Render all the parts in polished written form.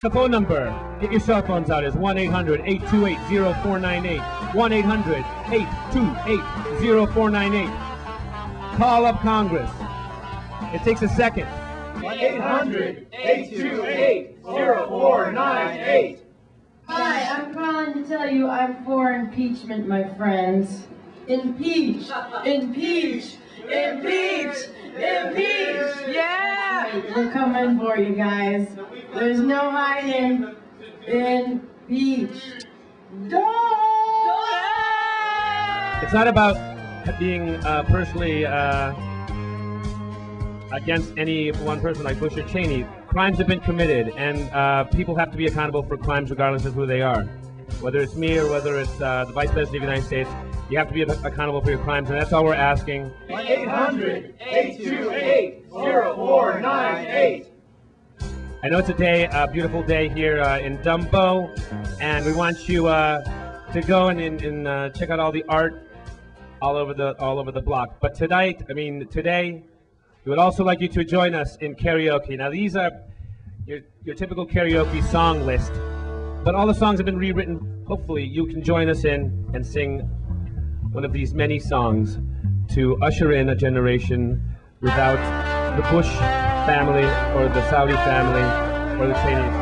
The phone number, get your cell phones out, is 1-800-828-0498. 1-800-828-0498. Call up Congress. It takes a second. 1-800-828-0498. Hi, I'm calling to tell you I'm for impeachment, my friends. Impeach! Impeach! Impeach! Impeach! Yeah! We're coming for you guys. There's no hiding. Impeach. Don't! It's not about being personally against any one person like Bush or Cheney. Crimes have been committed, and people have to be accountable for crimes regardless of who they are. Whether it's me or whether it's the Vice President of the United States, you have to be accountable for your crimes, and that's all we're asking. 1-800-828-0498. I know it's a beautiful day here in Dumbo, and we want you to go and check out all the art all over the block. But today, we would also like you to join us in karaoke. Now, these are your typical karaoke song list, but all the songs have been rewritten. Hopefully, you can join us in and sing one of these many songs to usher in a generation without the Bush family or the Saudi family or the Cheneys.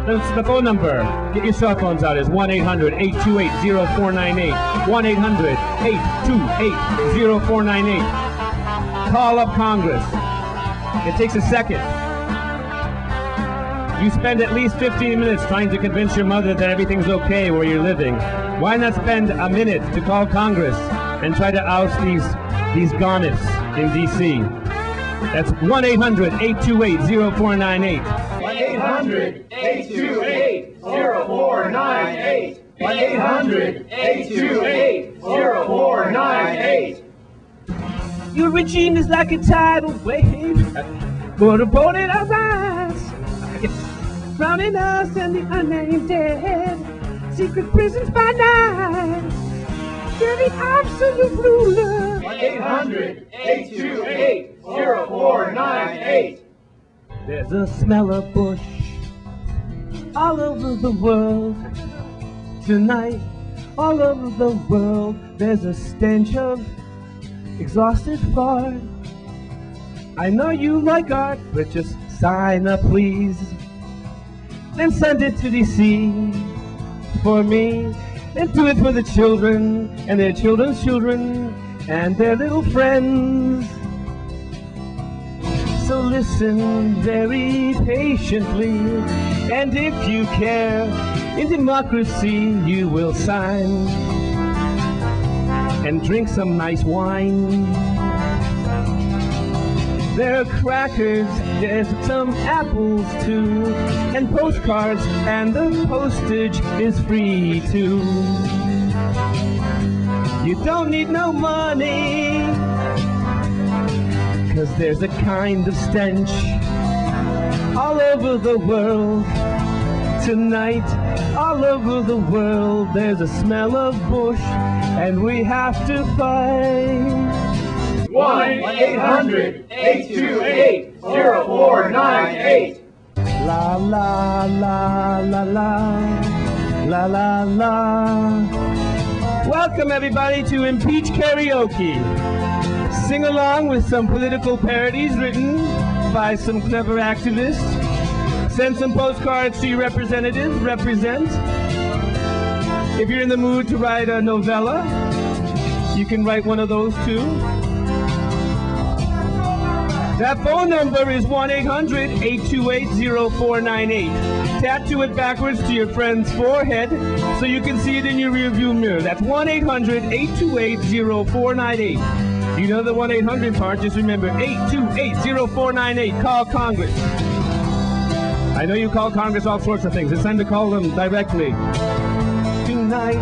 That's the phone number. Get your cell phones out. Is 1-800-828-0498. 1-800-828-0498. Call up Congress. It takes a second. You spend at least 15 minutes trying to convince your mother that everything's okay where you're living. Why not spend a minute to call Congress and try to oust these gonifs in D.C.? That's 1-800-828-0498. 1-800-828-0498. 1-800-828-0498. Your regime is like a tidal wave, gonna boat it our rise, drowning us and the unnamed dead, secret prisons by night, you're the absolute ruler. 1-800-828-0498. There's a smell of Bush all over the world tonight, all over the world. There's a stench of exhausted fart. I know you like art, but just sign up, please. Then send it to DC for me, and do it for the children and their children's children and their little friends. So listen very patiently, and if you care, in democracy you will sign and drink some nice wine. There are crackers, there's some apples too, and postcards, and the postage is free too. You don't need no money, 'cause there's a kind of stench all over the world tonight. All over the world there's a smell of Bush, and we have to fight. 1-800-828-0498. La la la la la la la la. Welcome everybody to Impeach Karaoke. Sing along with some political parodies written by some clever activists. Send some postcards to your representatives. Represent. If you're in the mood to write a novella, you can write one of those too. That phone number is 1-800-828-0498. Tattoo it backwards to your friend's forehead so you can see it in your rearview mirror. That's 1-800-828-0498. You know the 1-800 part, just remember 828-0498. Call Congress. I know you call Congress all sorts of things. It's time to call them directly. Tonight,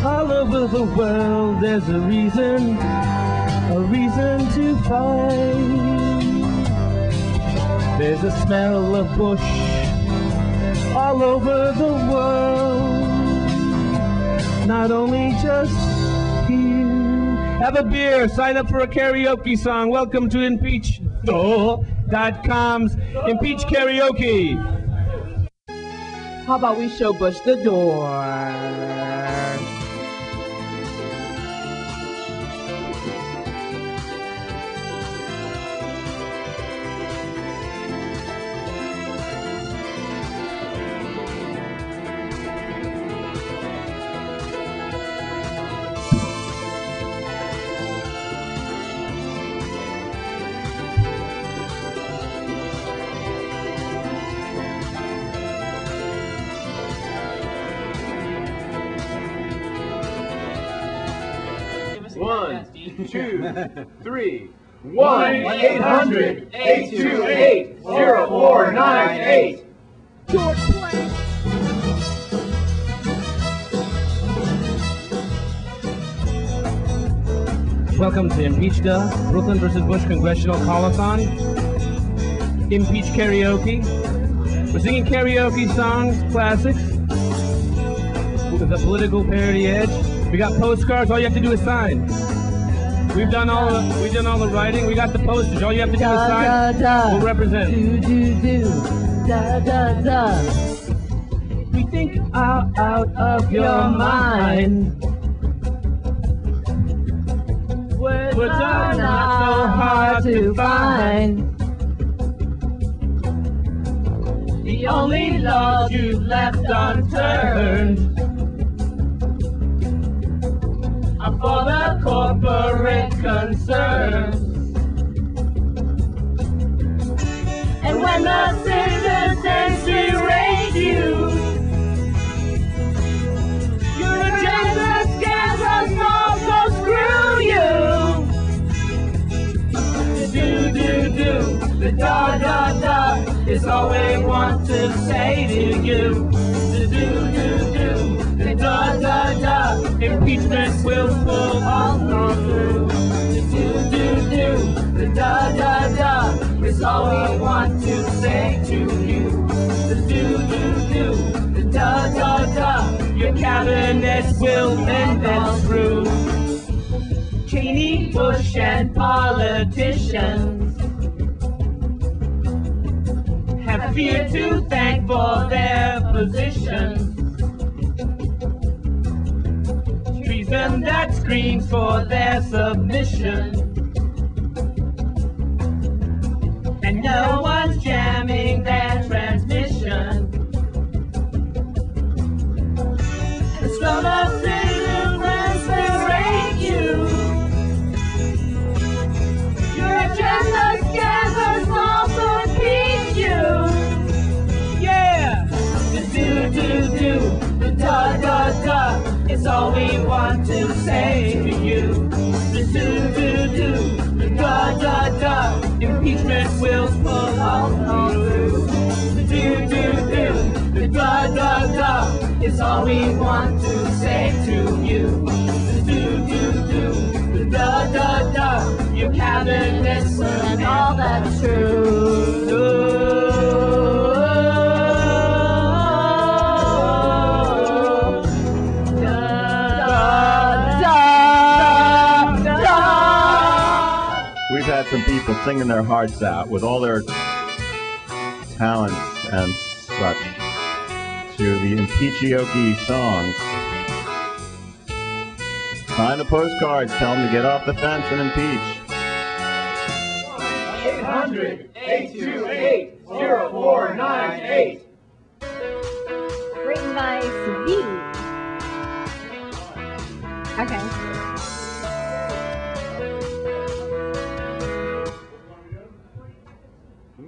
all over the world, there's a reason to fight. There's a smell of Bush all over the world, not only just here. Have a beer, sign up for a karaoke song. Welcome to Impeacheokee.com's Impeach Karaoke. How about we show Bush the door? One, two, three. 1-800-828-0498. Welcome to Impeacheokee, Brooklyn versus Bush Congressional Call-a-thon. Impeach Karaoke. We're singing karaoke songs, classics, with a political parody edge. We got postcards. All you have to do is sign. We've done all the writing. We got the postage. All you have to do is sign. We'll represent. We think out of your mind. We're not so hard to find. The only laws you've left unturned are for the corporate concerns. And when the citizens berate you, your agenda scares us all, so screw you. The da-da-da is all we want to say to you. The da-da-da, impeachment will pull all through. The da-da-da is all we want to say to you. The da-da-da, your cabinet will bend us through. Cheney, Bush, and politicians have fear to thank for their positions. Treason that screams for their submission. And no one's jamming their transmission. And so the citizens berate you. Your agenda scares us all, so impeach you. Yeah! The da-da-da is all we want to say to you. The da-da-da, impeachment will pull all through. The da-da-da is all we want to say to you. The da-da-da, your cabinet's and all that's true. We've had some people singing their hearts out with all their talents and such to the Impeacheokee songs. Sign the postcards, tell them to get off the fence and impeach. 1-800-828-0498. Written by Steve. Okay.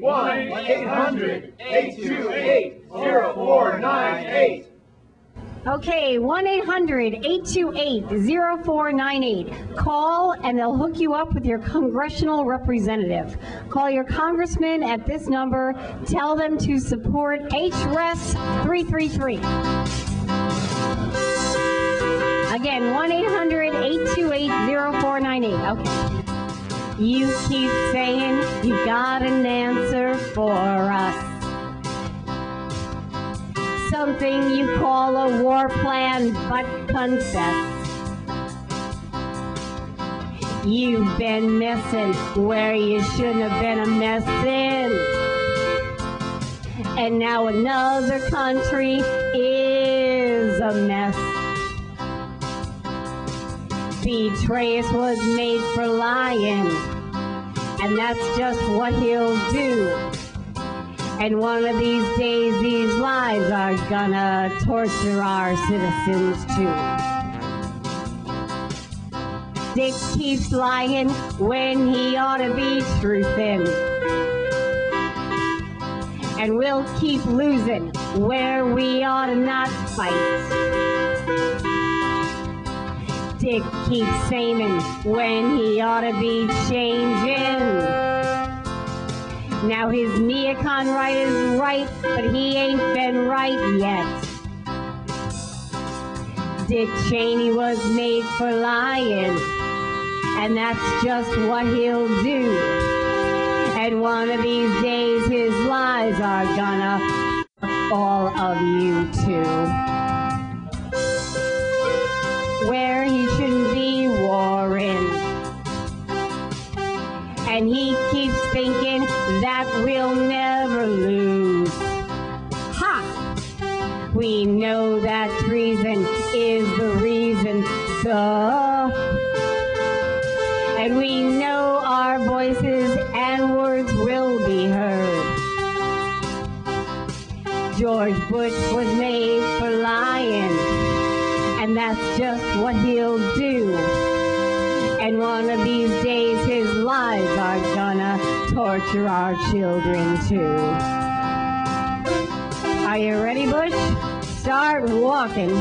1-800-828-0498. Okay, 1-800-828-0498. Call and they'll hook you up with your congressional representative. Call your congressman at this number. Tell them to support HRES 333. Again, 1-800-828-0498. Okay. You keep saying you got an answer for us. Something you call a war plan, but confess you've been messing where you shouldn't have been a messin'. And now another country is a mess. Betrayus was made for lying, and that's just what he'll do. And one of these days, these lies are gonna torture our citizens too. Dick keeps lying when he ought to be truthing. And we'll keep losing where we ought to not fight. Dick keeps saying when he ought to be changing. Now his neocon right is right, but he ain't been right yet. Dick Cheney was made for lying, and that's just what he'll do. And one of these days his lies are gonna all of you too. Where he shouldn't be warring. And he keeps thinking that we'll never lose. Ha! We know that treason is the reason, so. And we know our voices and words will be heard. George Bush was made for lying, and that's just what he'll do. And one of these days his lies are gonna torture our children too. Are you ready, Bush? Start walking.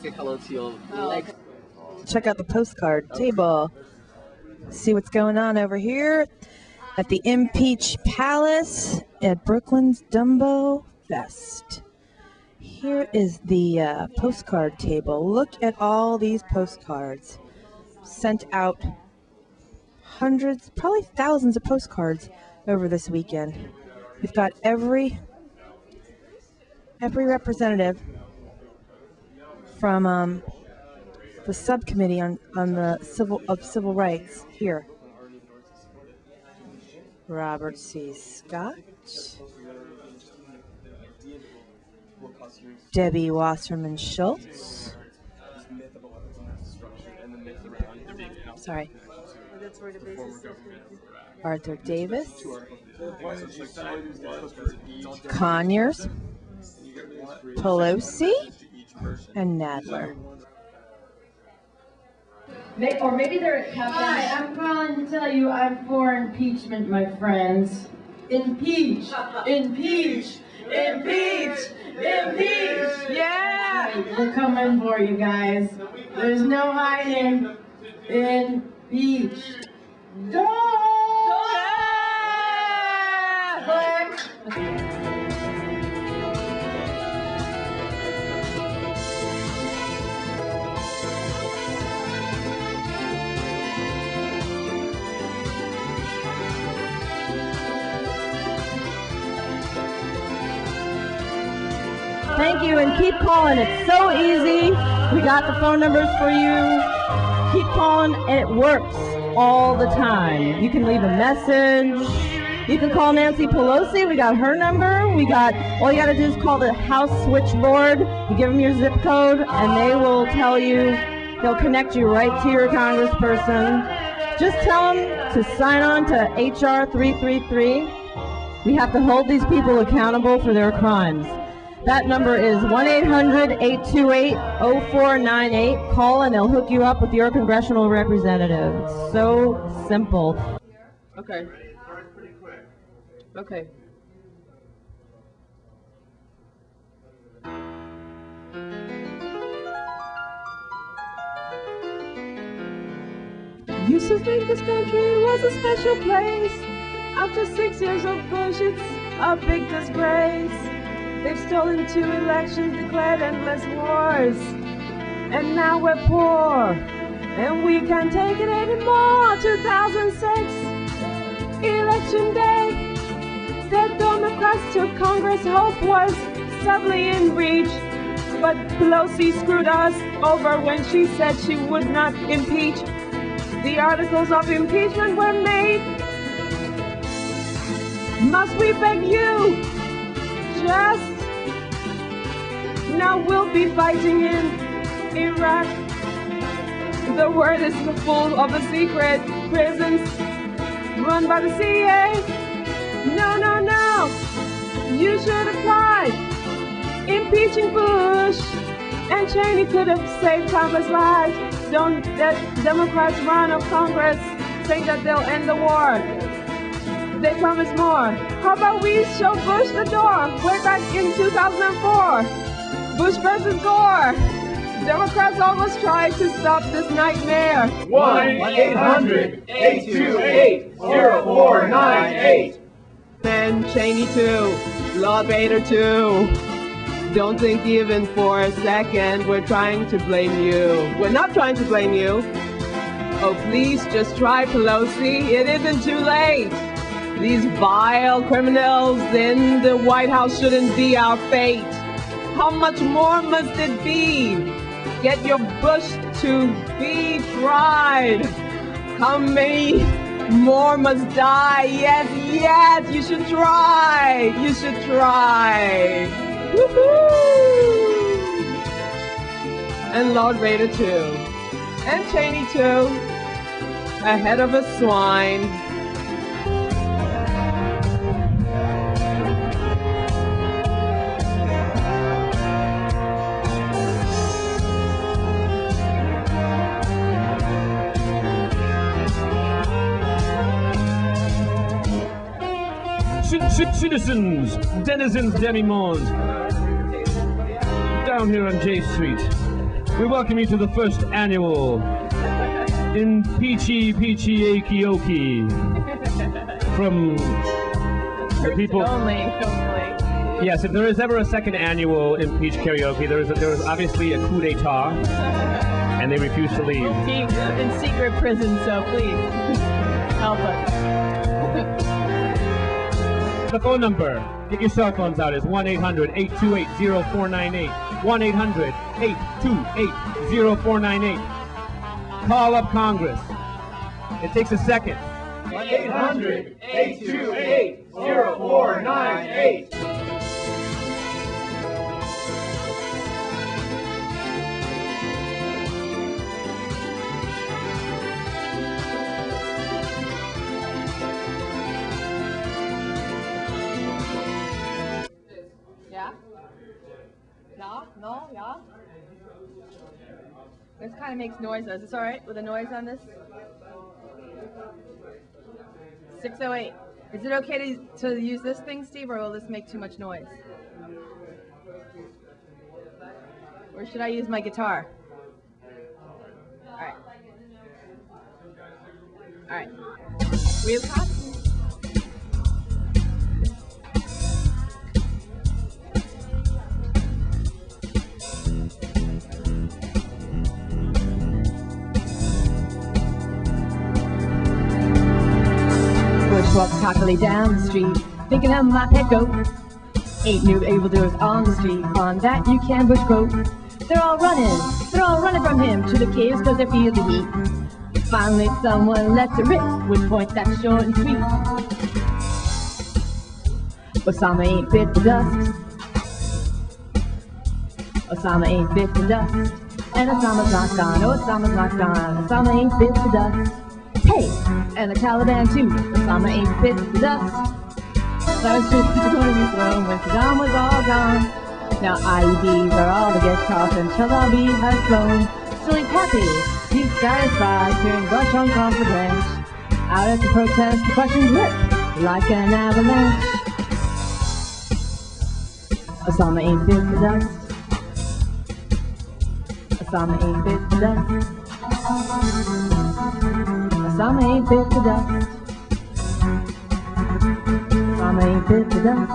Say hello to your legs. Check out the postcard table. See what's going on over here at the Impeach Palace at Brooklyn's Dumbo Fest. Here is the postcard table. Look at all these postcards. Sent out hundreds, probably thousands of postcards over this weekend. We've got every representative from the subcommittee on the civil rights here. Robert C. Scott, Debbie Wasserman Schultz, sorry, Arthur Davis, Conyers, Pelosi, and Nadler. Or maybe they're at Hi, I'm calling to tell you I'm for impeachment, my friends. Impeach! Impeach! Impeach! Impeach! Yeah! We're coming for you guys. There's no hiding. Impeach. Thank you, and keep calling. It's so easy. We got the phone numbers for you. Keep calling, and it works all the time. You can leave a message. You can call Nancy Pelosi. We got her number. All you got to do is call the House switchboard. You give them your zip code, and they will tell you. They'll connect you right to your congressperson. Just tell them to sign on to HR 333. We have to hold these people accountable for their crimes. That number is 1-800-828-0498. Call and they'll hook you up with your congressional representative. It's so simple. Okay. Okay. Used to think this country was a special place. After 6 years of Bush, it's a big disgrace. They've stolen 2 elections, declared endless wars. And now we're poor, And we can't take it anymore. 2006 election day, the Democrats took Congress. Hope was sadly in reach, but Pelosi screwed us over when she said she would not impeach. The articles of impeachment were made. Must we beg you? Just now we'll be fighting in Iraq. The world is full of the secret prisons run by the CIA. No, no, no. You should apply. Impeaching Bush and Cheney could have saved countless lives. Don't let Democrats run of Congress saying that they'll end the war. They promise more. How about we show Bush the door? Way back in 2004. Bush versus Gore. Democrats almost tried to stop this nightmare. 1-800-828-0498. And Cheney too. Law Bader too. Don't think even for a second we're trying to blame you. We're not trying to blame you. Oh, please just try, Pelosi. It isn't too late. These vile criminals in the White House shouldn't be our fate. How much more must it be? Get your Bush to be tried. How many more must die? Yes, yes, you should try. You should try. Woohoo! And Lord Raider too. And Cheney too. Ahead of a swine. Citizens, denizens, demi-monde, down here on J Street, we welcome you to the first annual Impeacheokee from the people. Yes, if there is ever a second annual Impeach Karaoke, there was obviously a coup d'etat, and they refused to leave. We'll be in secret prison, so please help us. The phone number, get your cell phones out, is 1-800-828-0498. 1-800-828-0498. Call up Congress. It takes a second. 1-800-828-0498. No, yeah. This kind of makes noise. Is this all right with the noise on this? 608. Is it okay to use this thing, Steve, or will this make too much noise? Or should I use my guitar? All right. All right. We have copies. Walks cockily down the street, thinking of my pet goat. 8 new evildoers on the street, on that you can bush quote. They're all running from him to the caves cause they feel the heat. Finally someone lets it rip with points that's short and sweet. Osama ain't fit for dust. Osama ain't fit for dust. And Osama's not gone, oh Osama's not gone. Osama ain't fit for dust. Hey, and the Taliban too. Osama ain't fit for dust. That was just going to be thrown when Saddam was all gone. Now IEDs are all the get off and Tel Aviv has flown. So he's happy, he's satisfied, hearing Bush on confidence. Out at the protest, the questions rip like an avalanche. Osama ain't fit for dust. Osama ain't fit for dust. Osama ain't fit for dust. Osama ain't fit for dust.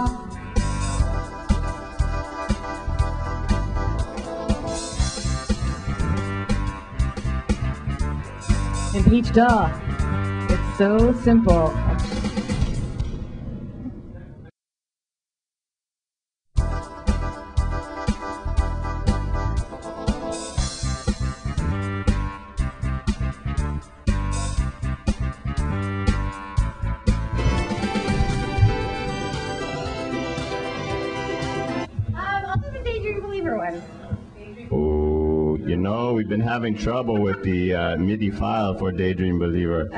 Impeach, duh. It's so simple. I'll do the Daydream Believer one. Oh, you know, we've been having trouble with the MIDI file for Daydream Believer.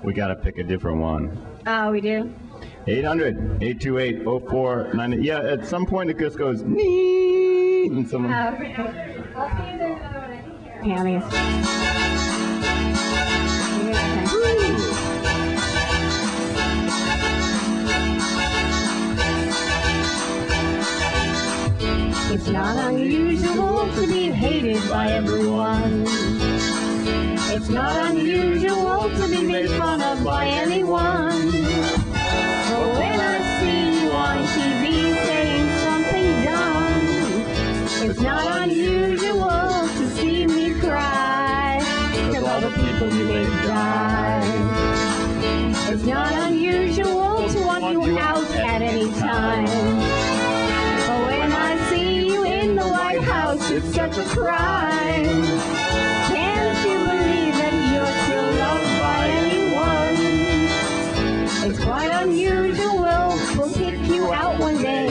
We gotta pick a different one. Oh, we do? 800-828-0498. Yeah, at some point it just goes, nee, and someone... Okay. I'll see if there's another one I can hear. Hammies. It's not unusual to be hated by everyone. It's not unusual to be made fun of by anyone. But when I see you on TV saying something dumb, it's not unusual to see me cry, 'cause all the people you made die. It's not unusual to want you out at any time. But when I see you in the White House, it's such a crime. Can't you believe that you're still loved by anyone? It's quite unusual, we'll kick you out one day.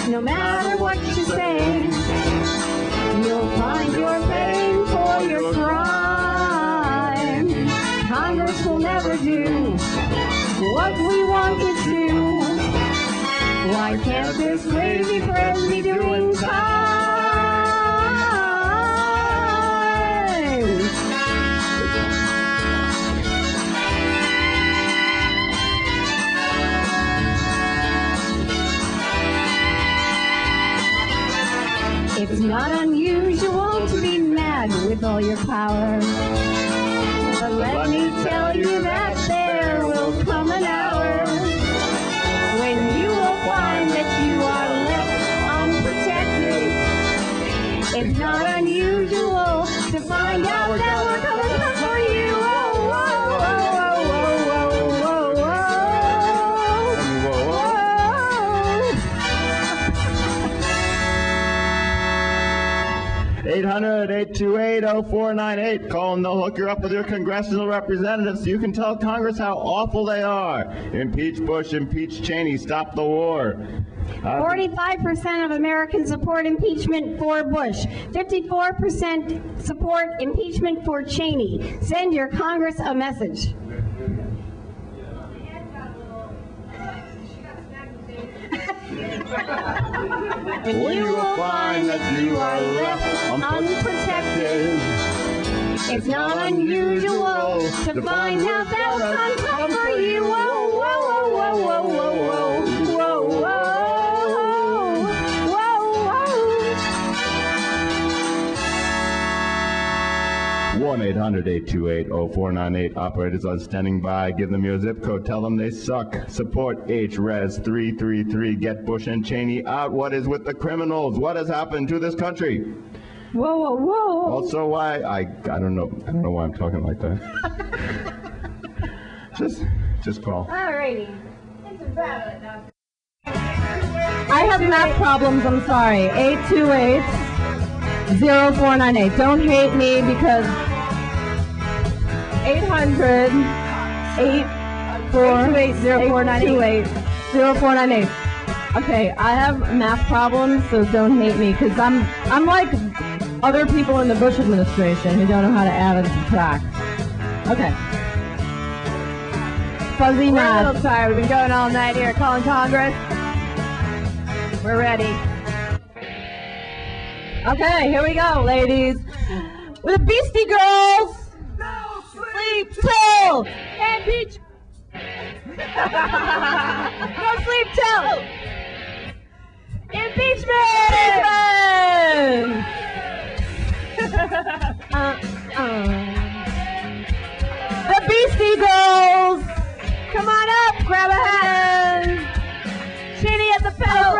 No matter what you say, you'll find you're paying for your crime. Congress will never do what we want it to. Why can't this crazy press be doing time? It's not unusual to be mad with all your power. But let me tell you that there will come an hour when you will find that you are left unprotected. It's not unusual to find out that we're coming for you. Whoa, whoa, whoa, whoa, whoa, whoa, whoa. 800-828-0498. Call and they'll hook you up with your congressional representatives so you can tell Congress how awful they are. Impeach Bush, impeach Cheney, stop the war. 45% of Americans support impeachment for Bush. 54% support impeachment for Cheney. Send your Congress a message. And you will find that you are left unprotected. It's not unusual to find out that I'm coming for you. Whoa, whoa, whoa, whoa, whoa, whoa, whoa, whoa, whoa. 1-800-828-0498. Operators are standing by. Give them your zip code. Tell them they suck. Support HRES 333. Get Bush and Cheney out. What is with the criminals? What has happened to this country? Whoa, whoa, whoa. Also, why I don't know why I'm talking like that. just call. Alrighty. I have math problems, I'm sorry. 828-0498. Don't hate me because 800-828-0498. Okay, I have math problems, so don't hate me because I'm like other people in the Bush administration who don't know how to add and subtract. Okay. Fuzzy We're math. a little tired. We've been going all night here calling Congress. We're ready. Okay, here we go, ladies. With the Beastie Girls. No Sleep till. Impeach. No sleep till. Impeachment. The Beastie Girls. Come on up, grab a hand. Cheney at the pedal,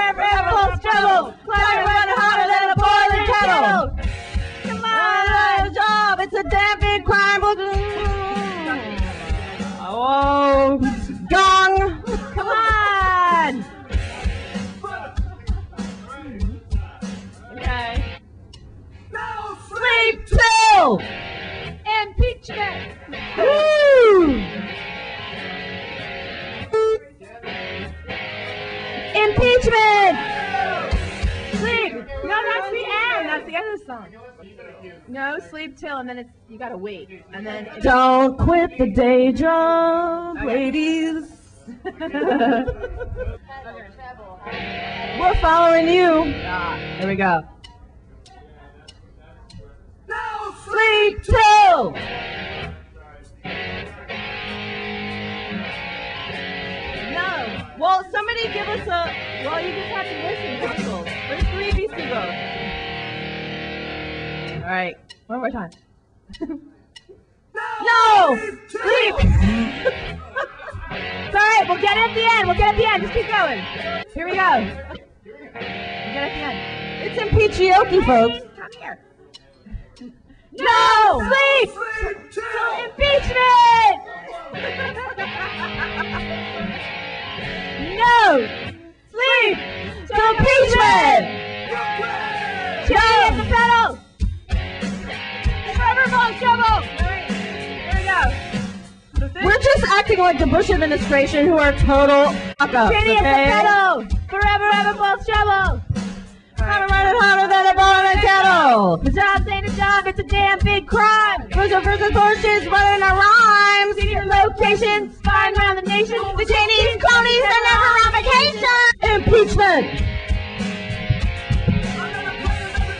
full struggle. Climate running hotter than a boiling kettle. Come on. a damn big crime. Oh, gong. Come on. Okay. Sleep till. Impeachment. Woo! Impeachment! Sleep! No, that's the end. That's the end of the song. No, sleep till, and then it's you gotta wait, and then don't quit the day job, ladies. We're following you. There we go. Sleep till. No. Well, somebody give us a. Well, you just have to listen, people. There's 3 of these to go. All right. One more time. No! Sleep! It's all right. We'll get it at the end. We'll get it at the end. Just keep going. Here we go. We'll get it at the end. It's Impeacheokee, folks. Come here. No! Sleep! Impeachment! No! Sleep! To impeachment! Cheney at the pedal! Forever Ball Trouble! Here we go. We're just acting like the Bush administration, who are total fuck-ups. Cheney at the pedal! Forever Ball Trouble! I'm running harder than a ball in a kettle. The job's ain't a job, it's a damn big crime. Versus Bush's running our rhymes. Senior locations, spying around the nation. The Cheney's cronies are never on vacation. Impeachment.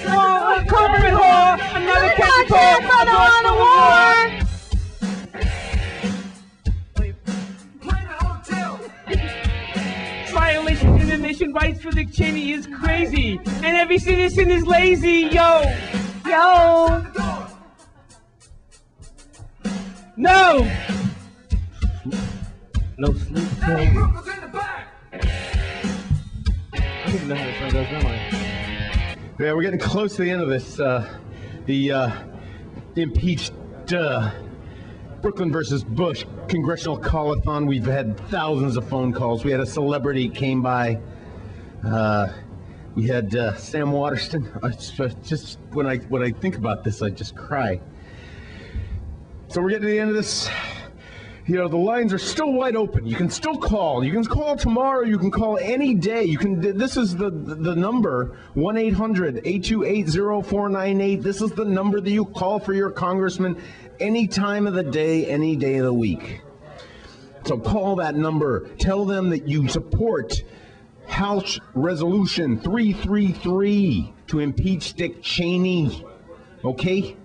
Oh, corporate whore. Another catch for the war. Violation of emission rights for Dick Cheney is crazy, and every citizen is lazy, yo! Yo! No! No sleep till. I don't even know how this song goes, am I? Yeah, we're getting close to the end of this. The impeached Brooklyn versus Bush congressional call-a-thon. We've had thousands of phone calls. We had a celebrity came by. We had Sam Waterston. Just when I think about this, I just cry. So we're getting to the end of this. You know, the lines are still wide open. You can still call. You can call tomorrow. You can call any day. You can. This is the number 1-800-828-0498. This is the number that you call for your congressman any time of the day, any day of the week. So call that number. Tell them that you support House Resolution 333 to impeach Dick Cheney. Okay?